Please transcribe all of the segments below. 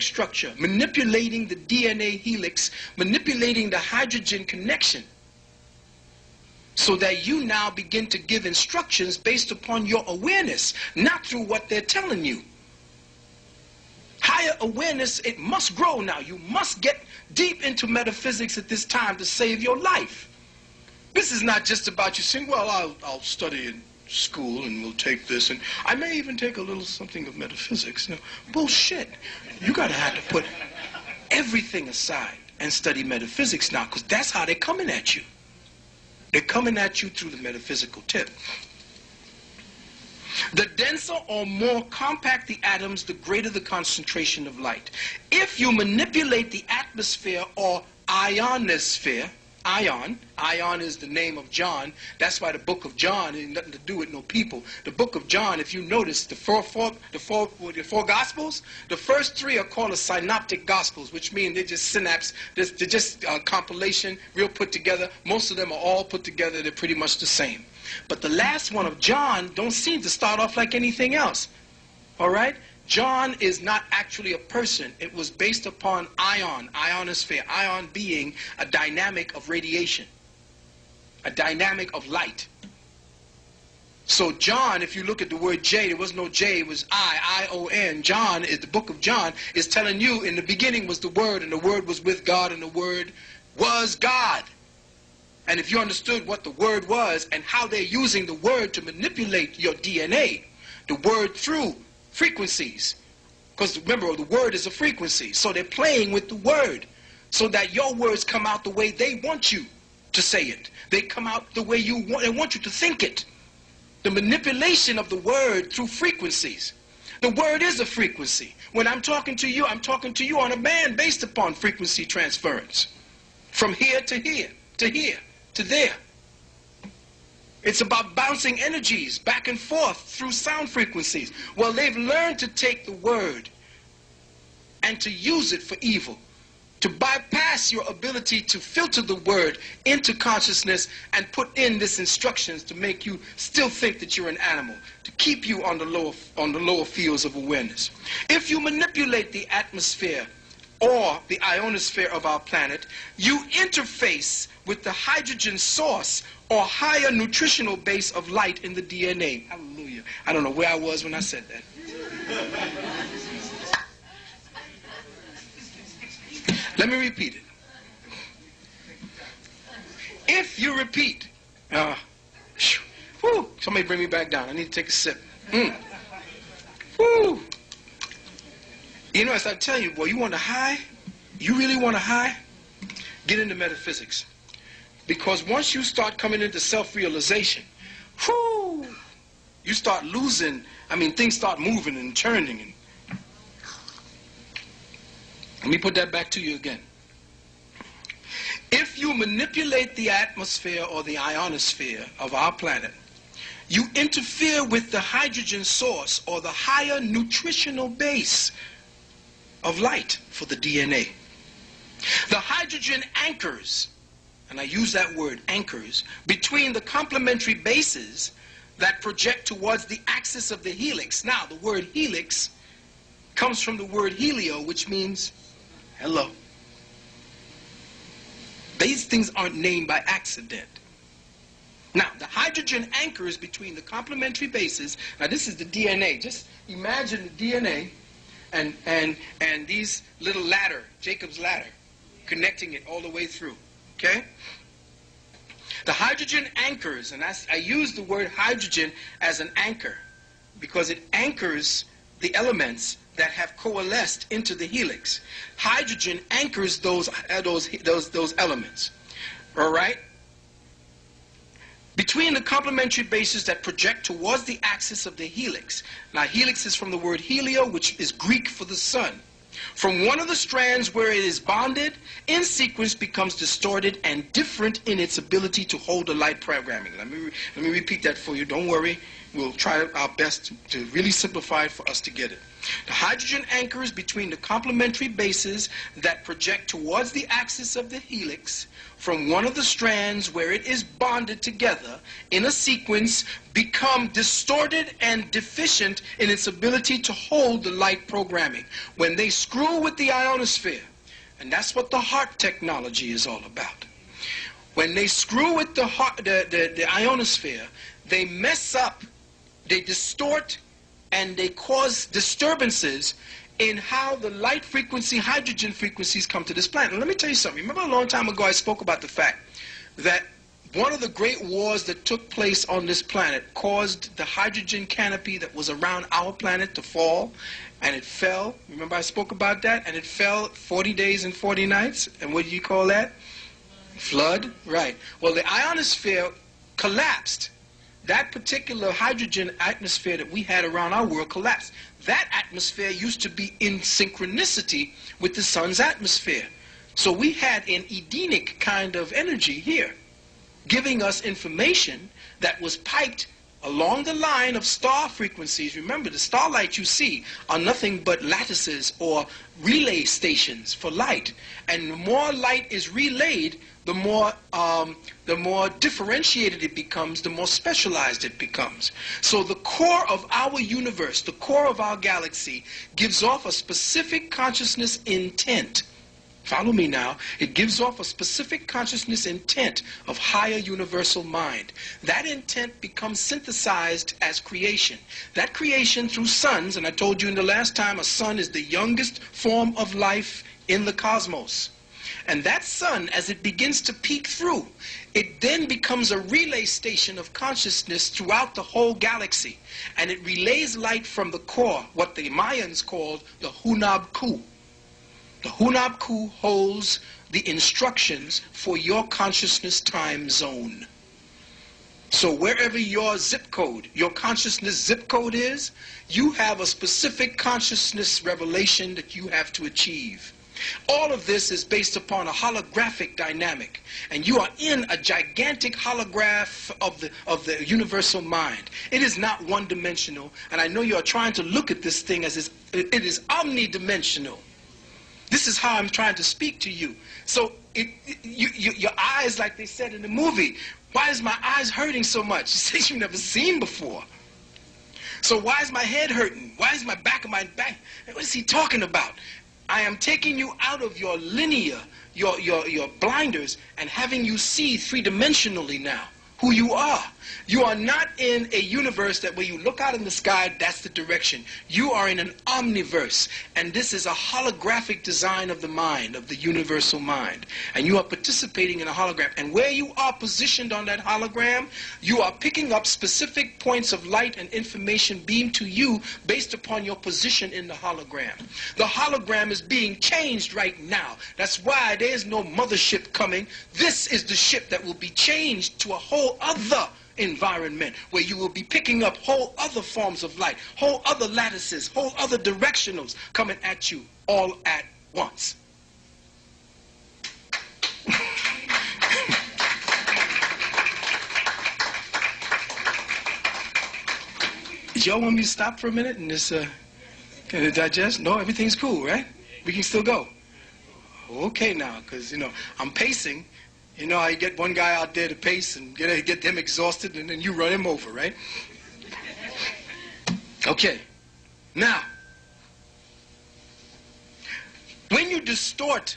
structure, manipulating the DNA helix, manipulating the hydrogen connection, so that you now begin to give instructions based upon your awareness, not through what they're telling you. Higher awareness, it must grow now. You must get deep into metaphysics at this time to save your life. This is not just about you saying, well, I'll study in school and we'll take this, and I may even take a little something of metaphysics. No, bullshit. You gotta have to put everything aside and study metaphysics now, because that's how they're coming at you. They're coming at you through the metaphysical tip. The denser or more compact the atoms, the greater the concentration of light. If you manipulate the atmosphere or ionosphere, ion is the name of John. That's why the book of John has nothing to do with no people. The book of John, if you notice, the four gospels, the first three are called the synoptic gospels, which mean they're just synapse, they're just compilation, real put together. Most of them are all put together. They're pretty much the same. But the last one of John don't seem to start off like anything else. All right? John is not actually a person. It was based upon ionosphere, ion being a dynamic of radiation, a dynamic of light. So John, if you look at the word J, there was no J, it was I-O-N. John, is the book of John, is telling you in the beginning was the Word, and the Word was with God, and the Word was God. And if you understood what the Word was and how they're using the Word to manipulate your DNA, the Word through frequencies, because remember, the Word is a frequency, so they're playing with the Word so that your words come out the way they want you to say it. They come out the way they want you to think it. The manipulation of the Word through frequencies. The Word is a frequency. When I'm talking to you on a band based upon frequency transference, from here to here, to here, to there. It's about bouncing energies back and forth through sound frequencies. Well, they've learned to take the Word and to use it for evil, to bypass your ability to filter the Word into consciousness and put in this instructions to make you still think that you're an animal, to keep you on the lower fields of awareness. If you manipulate the atmosphere or the ionosphere of our planet, you interface with the hydrogen source or higher nutritional base of light in the DNA. Hallelujah. I don't know where I was when I said that. Let me repeat it. If you repeat, somebody bring me back down. I need to take a sip. Woo. You know, as I tell you, boy, you want a high? You really want a high? Get into metaphysics. Because once you start coming into self-realization, you start losing, things start moving and turning. And let me put that back to you again. If you manipulate the atmosphere or the ionosphere of our planet, you interfere with the hydrogen source or the higher nutritional base of light for the DNA. The hydrogen anchors, and I use that word, anchors, between the complementary bases that project towards the axis of the helix. Now, the word helix comes from the word helio, which means hello. These things aren't named by accident. Now, the hydrogen anchors between the complementary bases. Now, this is the DNA. Just imagine the DNA and these little ladder, Jacob's ladder, connecting it all the way through. Okay? The hydrogen anchors, and I use the word hydrogen as an anchor because it anchors the elements that have coalesced into the helix. Hydrogen anchors those elements. All right? Between the complementary bases that project towards the axis of the helix. Now, helix is from the word helio, which is Greek for the sun. From one of the strands where it is bonded, in sequence becomes distorted and different in its ability to hold the light programming. Let me repeat that for you. Don't worry. We'll try our best to really simplify it for us to get it. The hydrogen anchors between the complementary bases that project towards the axis of the helix from one of the strands where it is bonded together in a sequence become distorted and deficient in its ability to hold the light programming. When they screw with the ionosphere, and that's what the heart technology is all about. When they screw with the ionosphere, they mess up, they distort, and they cause disturbances in how the light frequency, hydrogen frequencies come to this planet. And let me tell you something. Remember a long time ago I spoke about the fact that one of the great wars that took place on this planet caused the hydrogen canopy that was around our planet to fall, and it fell. Remember I spoke about that? And it fell 40 days and 40 nights. And what do you call that? Flood? Right. Well, the ionosphere collapsed. That particular hydrogen atmosphere that we had around our world collapsed. That atmosphere used to be in synchronicity with the sun's atmosphere. So we had an Edenic kind of energy here, giving us information that was piped along the line of star frequencies. Remember, the starlight you see are nothing but lattices or relay stations for light. And the more light is relayed, the more differentiated it becomes, the more specialized it becomes. So the core of our universe, the core of our galaxy, gives off a specific consciousness intent. Follow me now. It gives off a specific consciousness intent of higher universal mind. That intent becomes synthesized as creation. That creation through suns, and I told you in the last time, a sun is the youngest form of life in the cosmos. And that sun, as it begins to peek through, it then becomes a relay station of consciousness throughout the whole galaxy. And it relays light from the core, what the Mayans called the Hunab Ku. The Hunab Ku holds the instructions for your consciousness time zone. So wherever your zip code, your consciousness zip code is, you have a specific consciousness revelation that you have to achieve. All of this is based upon a holographic dynamic, and you are in a gigantic holograph of the universal mind. It is not one-dimensional, and I know you are trying to look at this thing as it is omnidimensional. This is how I'm trying to speak to you. So your eyes, like they said in the movie, why is my eyes hurting so much? It's things you've never seen before. So why is my head hurting? Why is my back? What is he talking about? I am taking you out of your linear, your blinders, and having you see three-dimensionally now who you are. You are not in a universe that where you look out in the sky, that's the direction. You are in an omniverse, and this is a holographic design of the mind, of the universal mind. And you are participating in a hologram. And where you are positioned on that hologram, you are picking up specific points of light and information beamed to you based upon your position in the hologram. The hologram is being changed right now. That's why there is no mothership coming. This is the ship that will be changed to a whole other environment where you will be picking up whole other forms of light, whole other lattices, whole other directionals coming at you all at once. Did y'all want me to stop for a minute and just can it digest? No, everything's cool, right? We can still go. Okay now, because I'm pacing. You know how you get one guy out there to pace and get them exhausted, and then you run him over, right? Okay. Now, when you distort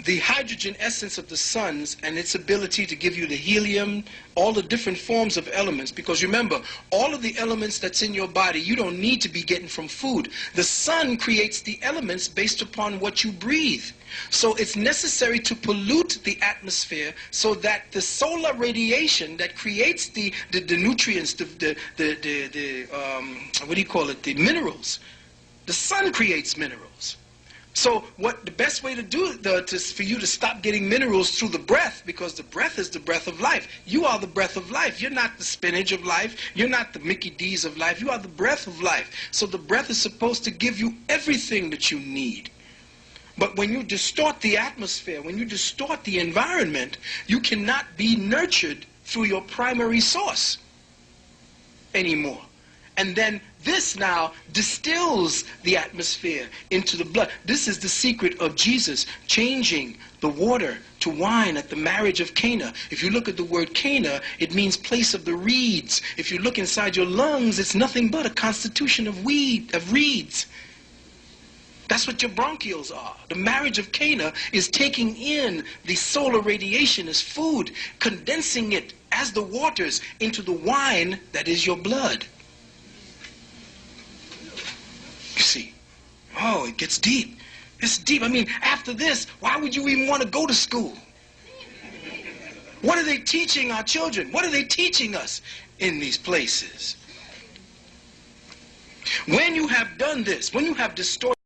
the hydrogen essence of the suns and its ability to give you the helium, all the different forms of elements, because remember, all of the elements that's in your body, you don't need to be getting from food. The sun creates the elements based upon what you breathe. So it's necessary to pollute the atmosphere so that the solar radiation that creates the nutrients, the what do you call it, the minerals. The sun creates minerals. So what the best way to do for you to stop getting minerals through the breath, because the breath is the breath of life. You are the breath of life. You're not the spinach of life. You're not the Mickey D's of life. You are the breath of life. So the breath is supposed to give you everything that you need. But when you distort the atmosphere, when you distort the environment, you cannot be nurtured through your primary source. anymore. And then this now distills the atmosphere into the blood. This is the secret of Jesus changing the water to wine at the marriage of Cana. If you look at the word Cana, it means place of the reeds. If you look inside your lungs, it's nothing but a constitution of reeds. That's what your bronchioles are. The marriage of Cana is taking in the solar radiation as food, condensing it as the waters into the wine that is your blood. You see, oh, it gets deep. It's deep. I mean, after this, why would you even want to go to school? What are they teaching our children? What are they teaching us in these places? When you have done this, when you have distorted